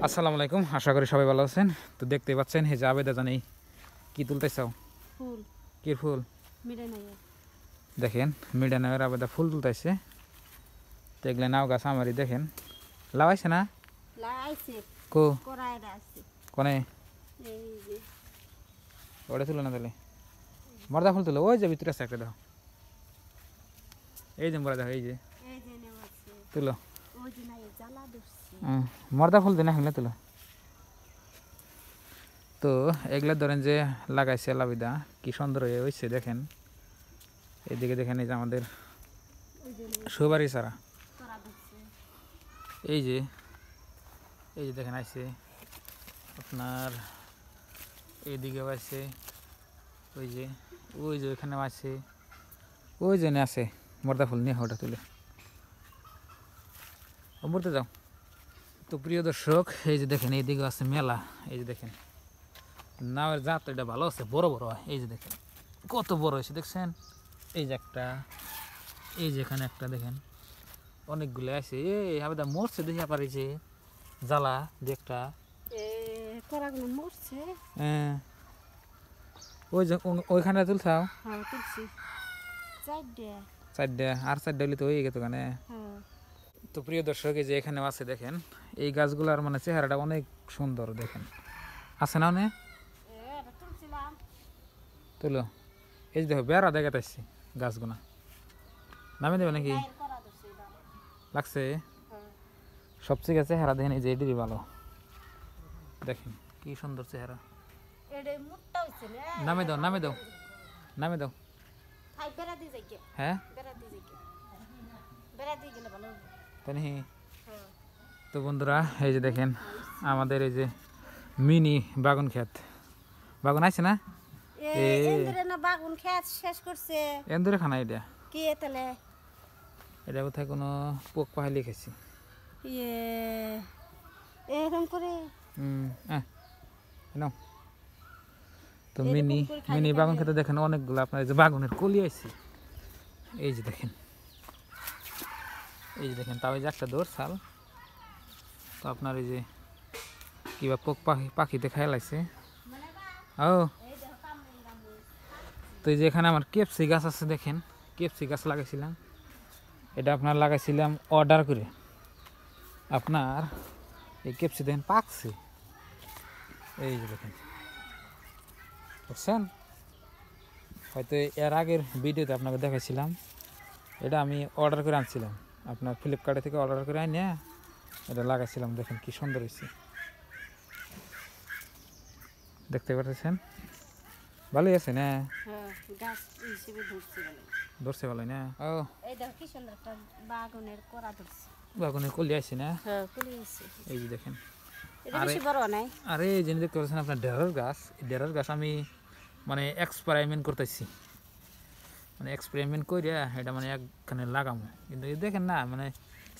আসসালামু আলাইকুম, আশা করি সবাই ভালো আছেন। তো দেখতে পাচ্ছেন এই যে আবেদা জানি কি তুলতেছাও? ফুল। কি ফুল? মিডানাইয়া। দেখেন মিডানামের আবেদা ফুল তুলতেছে। দেখলে নাও গাছ আমারই দেখেন লাগাইছে না? লাগাইছে। কো করাইরা আছে। কোনে? এই যে ওটা তুলো না তাহলে। মর্দা ফুল তুলো, ওই যে ভিতরে আছে একটা দেখো। এই যে মর্দা দেখো, এই যে নেওয়াছে। তুলো। ওই যে নাই জ্বালা ধরছে। মর্দা ফুল দিন না তুলো। তো এগুলা ধরেন যে লাগাইছে লাবিদা, কি সুন্দর হয়েছে দেখেন। এদিকে দেখেন এই যে আমাদের সুবারি সারা, এই যে দেখেন আইছে আপনার এইদিকেও আছে, ওই যে ওইখানেও আছে, ওই জন্য আছে মর্দা ফুল নিয়ে ওটা তুলে মরতে যাও। তো প্রিয় দর্শক, এই যে দেখেন এইদিকেও আছে মেলা। এই যে দেখেন নাওয়ের জাত এটা ভালো আছে, বড় বড় হয়। এই যে দেখেন কত বড় হয়েছে দেখছেন। এই যে একটা, এই যে এখানে একটা দেখেন, অনেকগুলো আছে। এই আবেদা মরছে দেখিয়া পারিছে জ্বালা দিয়ে একটা। করাগুলো মরছে। হ্যাঁ ওই যে ওইখানে তুলছাও? হ্যাঁ তুলছি। চারটা আর চারটা হলে তো হয়ে গেত কানে। তো প্রিয় দর্শক, এই যে এখানেও আছে দেখেন, এই গাছগুলার মানে চেহারাটা অনেক সুন্দর দেখেন, আছে না? তুলো। এই যে দেখো বেড়া দেখাতেছি গাছগুলা, নামে দেবে নাকি লাগছে? সবচেয়ে গেছে চেহারা দেখেন, এই যে এটিরই ভালো দেখেন কি সুন্দর চেহারা। নামে দাও, নামে দাও, নামে দাও। হ্যাঁ তাই। তো বন্ধুরা, এই যে দেখেন আমাদের এই যে মিনি বাগুন ক্ষেত, বাগুন আছে না? বাগুন খেত শেষ করছে। এন্দুরে খানা এটা কি তাহলে? এটা কোথায় কোনো পোক পাহালি খাইছি এরকম করে। তো মিনি বাগুন খেতে দেখেন অনেকগুলো আপনার এই যে বাগুনের কলি আছে। এই যে দেখেন, এই যে দেখেন, তাও এই যে একটা দৌড় ছাল। তো আপনার এই যে কিবা পোক পাখিতে খাই লাগছে। ও তো এই যে এখানে আমার কেপসি গাছ আছে দেখেন, কেপসি গাছ লাগাইছিলাম। এটা আপনার লাগাইছিলাম অর্ডার করে। আপনার এই কেপসি দেখেন পাকছে, এই যে দেখেন বুঝছেন। হয়তো এর আগের ভিডিওতে আপনাকে দেখাইছিলাম। এটা আমি অর্ডার করে আনছিলাম, আপনার ফ্লিপকার্টে থেকে অর্ডার করে আনিয়ে এটা লাগাইছিলাম। দেখেন কি সুন্দর হয়েছে, দেখতে পাচ্ছেন। ভালোই আছে না? ধরছে ভালোই না? ও বাগুনের কলি আছে না? এই যে দেখেন। আরে এই জিনিস দেখতে পাচ্ছেন আপনার ঢেঁড়স গাছ। ঢেঁড়স গাছ আমি মানে এক্সপেরিমেন্ট করতেছি, মানে এক্সপেরিমেন্ট করে এটা মানে একখানে লাগামো। কিন্তু দেখেন না, মানে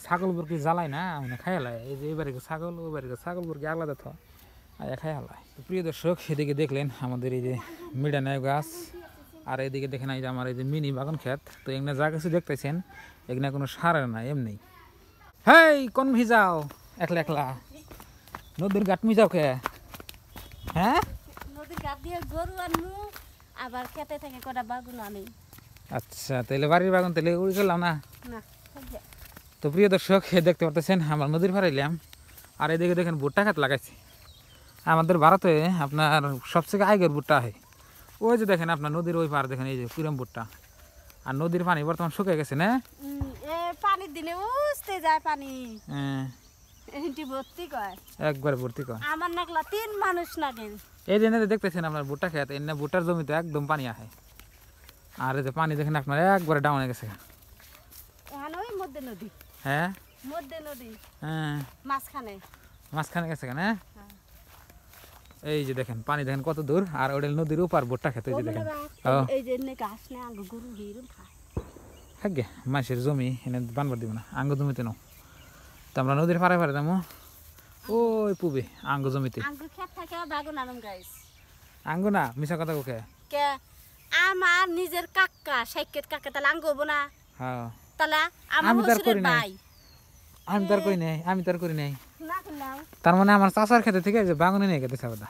ছাগল বুরকি জ্বালায় না, মানে খাই হালায়। এই যে এবারে ছাগল, ওইবারে ছাগল বুরকি আলাদা থা খাই হালায়। তো প্রিয় দর্শক, এদিকে দেখলেন আমাদের এই যে মিডানাই গাছ, আর এদিকে দেখেন এই যে আমার এই যে মিনি বাগান ক্ষেত। তো এখানে যা কিছু দেখতেছেন এখানে কোনো সার না, এমনি। হেই কোন ভিজাও একলা একলা নদীর ঘাট মিজাও কে? হ্যাঁ নদীর ঘাট দিয়ে গরু আনু, আবার খেতে থেকে কটা বাগুন আনি। আচ্ছা, তাহলে বাড়ির বাগান তাহলে উড়ে গেলাম না। তো প্রিয় দর্শক, দেখতে পাচ্ছেন আমরা নদীর পাড়ে এলাম, আর এদিকে দেখেন ভুট্টা খাত লাগাইছি। আমাদের ভারতে আপনার সবচেয়ে আগের ভুট্টা হয়। ওই যে দেখেন আপনার নদীর ওই পার দেখেন, এই যে পুরম ভুট্টা। আর নদীর পানি বর্তমান শুকিয়ে গেছে না, পানির দিনে উঠতে যায় পানি। হ্যাঁ ভর্তি কয়, একবার ভর্তি কয়। আমার নাকলা 3 মানুষ নাগে। এই যে দেখতেছেন আপনার ভুট্টা খেত, এনে ভুট্টার জমিতে একদম পানি আসে। আর এই যে পানি দেখেন আপনার একবারে ডাউনে গেছে। মধ্যে নদী, হ্যাঁ মধ্যে নদী, হ্যাঁ মাঝখানে গেছে কেন? এই যে দেখেন পানি দেখেন কত দূর, আর ওটা নদীর উপর ভুট্টা খেতে। এই যে দেখেন আগে মাসের জমি এনে বানবার দিব না, আঙ্গ জমিতে নাও। তো আমরা নদীর পাড়ে পাড়ে যাবো ওই পুবে আঙ্গ জমিতে। আঙ্গ না, মিশা কথা কোকে আমার নিজের কাকা সাইকেত কাকা, তাহলে আঙ্গ হবো না? হ্যাঁ তাহলে আমি তার করি না, আমি তার করি নাই না করলাম তার মানে আমার চাচার খেতে থেকে যে বাগানে নিয়ে গেতেছে আবেদা।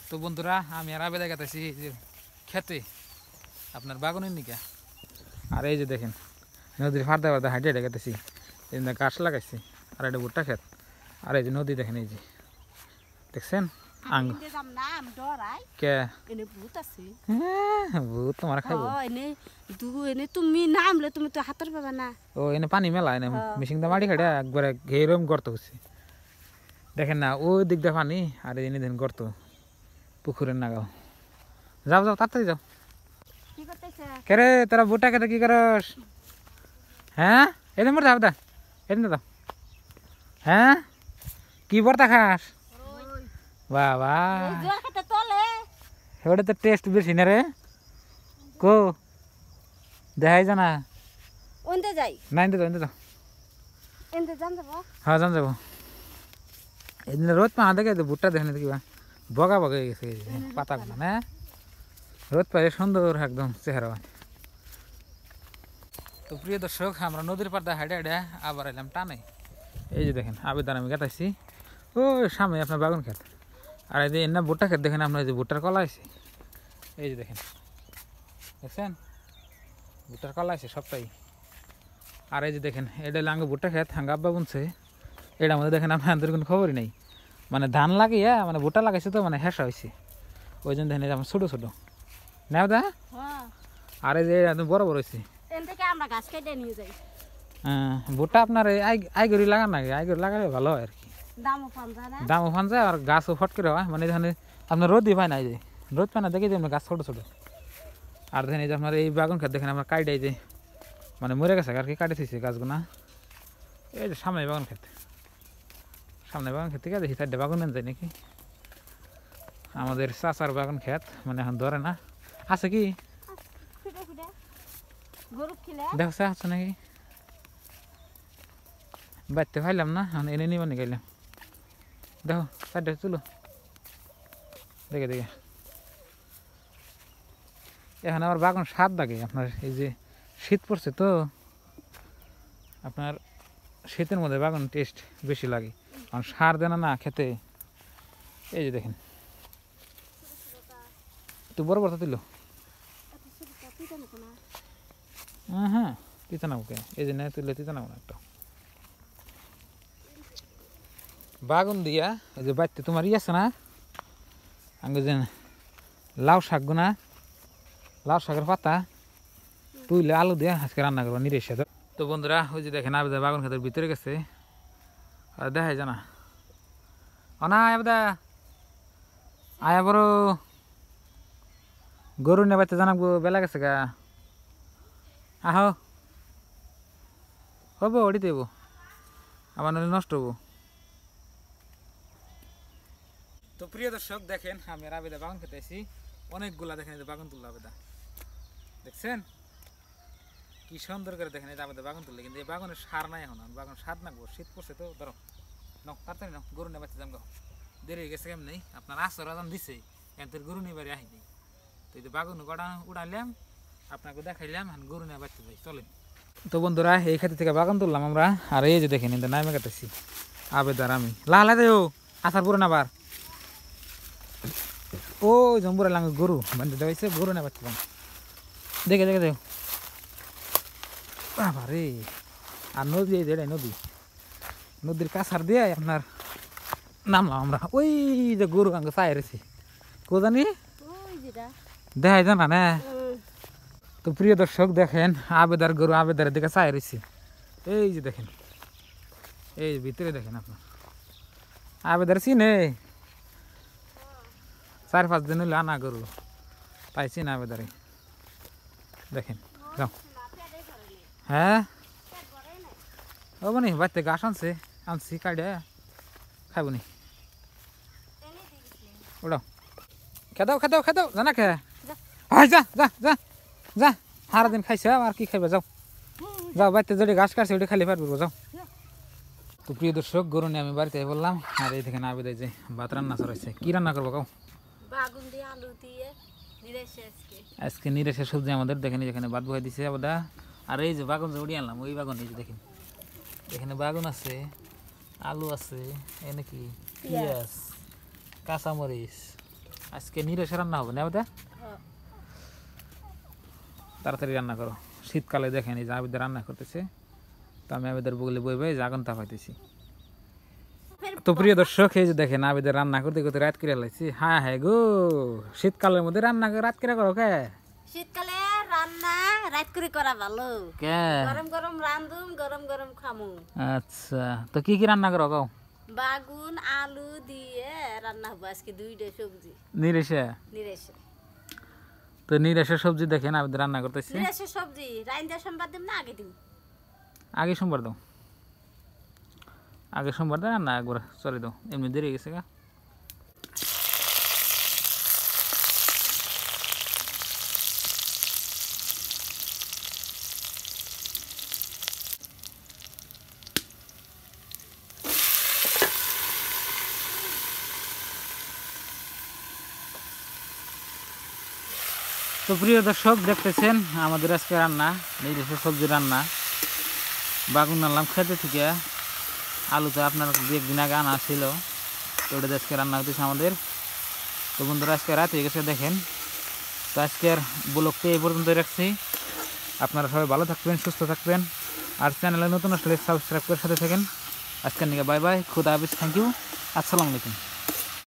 তো বন্ধুরা আমি আর আবেদা গেতেছি যে খেতে আপনার বাগানের নিকা। আর এই যে দেখেন নদীর ফার্দা ফার্দা হাঁটে হাঁটে গেতেছি, এই যে গাছ লাগাইছি আর এটা ভুট্টা খেত। আর এই যে নদী দেখেন, এই যে দেখছেন আঙ্গ কে ভূত তোমার খাইবো। তুমি নামলে তুমি তো হাতের পাবা না। ও এনে পানি মেলা এনে মিশিং দা মাটি খাটে একবারে ঘেরম গর্ত হচ্ছে দেখেন না, ওই দিক দিয়ে পানি আর এনে দেন গর্ত পুকুরের নাগাল। যাও যাও তাড়াতাড়ি যাও। কে রে তোরা ভুট্টা খেতে কি করস? হ্যাঁ এনে মোর যাও দা এনে দাও। হ্যাঁ কি ভর্তা খাস? বাবা ওটা তো টেস্ট বেশি না রে। কো দেখাই জানা যাই না এনতে দাও হ্যাঁ জান যাবো। এদিন রোদ পা দেখে ভুট্টা দেখেন কিবা বগা বগা হয়ে গেছে পাতাগুলো না, রোদ পায়ে সুন্দর একদম চেহারা। তো প্রিয় দর্শক আমরা নদীর পাড়টা হাইডে হাইডে আবার এলাম টানে। এই যে দেখেন আবেদন আমি কাটাইছি ও সামনে আপনার বাগান খেত। আর এই যে এনে ভুট্টা খেত দেখেন আপনার, এই যে ভুট্টার কলা আছে, এই যে দেখেন দেখছেন ভুট্টার কলা আছে সবটাই। আর এই যে দেখেন এটা লাঙ্গে ভুট্টা খেত হাঙ্গা আব্বা বুনছে, এটার মধ্যে দেখেন আপনাদের কোনো খবরই নেই, মানে ধান লাগিয়ে মানে ভুট্টা লাগাইছে তো মানে হেসা হয়েছে, ওই জন্য দেখেন আমার ছোটো ছোটো নেও দা। আর এই যে বড় বড় হয়েছে ভুট্টা আপনার আইগরি লাগান নাকি, আইগরি লাগালে ভালো হয় আর কি, দামও ফান যায় আর গাছও ফট করে হয়, মানে এখানে আপনার রোদই পায় না, এই যে রোদ পায় না দেখে যে গাছ ছোটো ছোটো। আর দেখেন এই যে আপনার এই বাগান খেত দেখেন আমরা কাইডাই যে মানে মরে গেছে আর কি, কাটে থইছে গাছগুনা। এই যে সামনে বাগান খেত, সামনে বাগান খেত থেকে দেখি চারটে বাগান যায় নাকি, আমাদের চাচার বাগান খেত মানে এখন ধরে না আছে কি দেখছে আছে নাকি বাড়তে পাইলাম না, এখন এনে নিবানি গেলাম। দেখো চারটে চলো দেখে দেখে। এখন আমার বাগান স্বাদ লাগে আপনার, এই যে শীত পড়ছে তো আপনার শীতের মধ্যে বাগান টেস্ট বেশি লাগে, কারণ সার দেন না খেতে। এই যে দেখেন তো বড় বড় তুলো হ্যাঁ তিতা নাও কে, এই যে না তুললে তিতা নাও না একটা বাগুন দিয়া। এই যে বাড়িতে তোমার ই আছে না আগে যে লাউ শাক গুনা, লাউ শাকের পাতা তুইলে আলু দিয়ে আজকে রান্না করবো নিরের সাথে। তো বন্ধুরা ওই যে দেখেন আবেদা বাগান খেতের ভিতরে গেছে আর দেখাই জানা অনা আবেদা আয়া বড় গরু নিয়ে বাড়িতে জানাবো বেলা গেছে গা, আহ হবো ওটি দেবো আবার নইলে নষ্ট হবো। তো প্রিয় দর্শক দেখেন আমি আর আবেদা বাগান খেতে আসি, অনেকগুলা দেখেন এই যে বাগান তুললো আবেদা দেখছেন কি সুন্দর করে দেখেন এই যে আবেদা বাগান তুললে, কিন্তু এই বাগানের সার নাই এখন, বাগান সার নাকবো শীত পড়ছে তো ধরো নাও তাড়াতাড়ি নাও গরু নিয়ে বাচ্চা যাবো দেরি হয়ে গেছে কেমন নেই আপনার আসর আজান দিছে এর গরু নিয়ে বাড়ি আসেনি। তো এই যে বাগান উড়াইলাম আপনাকে দেখাইলাম এখন গরু নিয়ে বাচ্চা যাই চলেন। তো বন্ধুরা এই খেতে থেকে বাগান তুললাম আমরা, আর এই যে দেখেন এটা নামে কাটাইছি আবেদার আমি লালা দেও আসার পুরো না আবার ও জম্বুরা লাঙ্গ গরু বান্ধে দেওয়াইছে গরু নিয়ে বাচ্চা দেখে দেখে দেও বাবা রে। আর নদী এই যে নদী, নদীর কাছার দিয়ে আপনার নামলাম আমরা, ওই যে গরু আঙ্গ চাই রেছি কো জানি দেখাই জানা না। তো প্রিয় দর্শক দেখেন আবেদার গরু আবেদারের দিকে চাই রয়েছে, এই যে দেখেন এই ভিতরে দেখেন আপনার আবেদার চিনে 4-5 দিন হইলে আনা গরু পাইছি না আবেদারে দেখেন যাও। হ্যাঁ ও মানে বাড়িতে গাছ আনছি কাটে খাইব নি ওটাও খেদাও খেদাও খেদাও জানা খে যা যা যা যা সারাদিন খাইছে আর কি খাইবা যাও যাও বাড়িতে যদি ঘাস কাটছে ওটা খালি পারবো যাও। তো প্রিয় দর্শক গরু নিয়ে আমি বাড়িতে বললাম, আর এই দেখেন আবেদা যে ভাত রান্না চড়াইছে, কি রান্না করবো কাউ আজকে নিরেশের সবজি আমাদের দেখেন যেখানে ভাত বহাই দিছে আবেদা। আর এই যে বাগান যে উড়িয়ে আনলাম ওই বাগান এই যে দেখেন এখানে বাগুন আছে, আলু আছে, এখানে কি পেঁয়াজ, কাঁচামরিচ। আজকে নিরাশে রান্না হবে না ওটা? তাড়াতাড়ি রান্না করো, শীতকালে দেখেন এই যে আবিদের রান্না করতেছে, তো আমি আবিদের বগলে বই বই আগুন তাপাইতেছি। তো প্রিয় দর্শক, এই যে দেখেন আবিদের রান্না করতে করতে রাত করে লাইছি। হ্যাঁ হ্যাঁ গো, শীতকালের মধ্যে রান্না রাত করে করো কে? শীতকালে রান্না রাত করে করা ভালো, কে গরম গরম রান্ধুম, গরম গরম খামু। আচ্ছা, তো কি কি রান্না করো কও? বাগুন আলু দিয়ে রান্না হবে আজকে, 2টা সবজি নিরাশে। নিরেশে তো নিরাশের সবজি দেখেন আবিদের রান্না করতেছি। নিরেশে সবজি রাইন্দা সোমবার দিম না আগে দিম? আগে সোমবার দাও, আগে সোমবার দেয় না একবার চলে দাও, এমনি দেরি গেছে গা। তো প্রিয় দর্শক, দেখতেছেন আমাদের আজকে রান্না নিরাশের সবজি রান্না। বাগুন আনলাম খেতে থেকে, আলু তো আপনার 1 দিন আগে আনা ছিল, তো ওটা আজকে রান্না হতেছে আমাদের। তো বন্ধুরা আজকে রাত হয়ে গেছে দেখেন। তো আজকের ব্লগটি এই পর্যন্ত রাখছি। আপনারা সবাই ভালো থাকবেন, সুস্থ থাকবেন, আর চ্যানেলে নতুন আসলে সাবস্ক্রাইব করে সাথে থাকেন। আজকের নিকে বাই বাই, খুদা হাফেজ, থ্যাংক ইউ, আসসালামু আলাইকুম।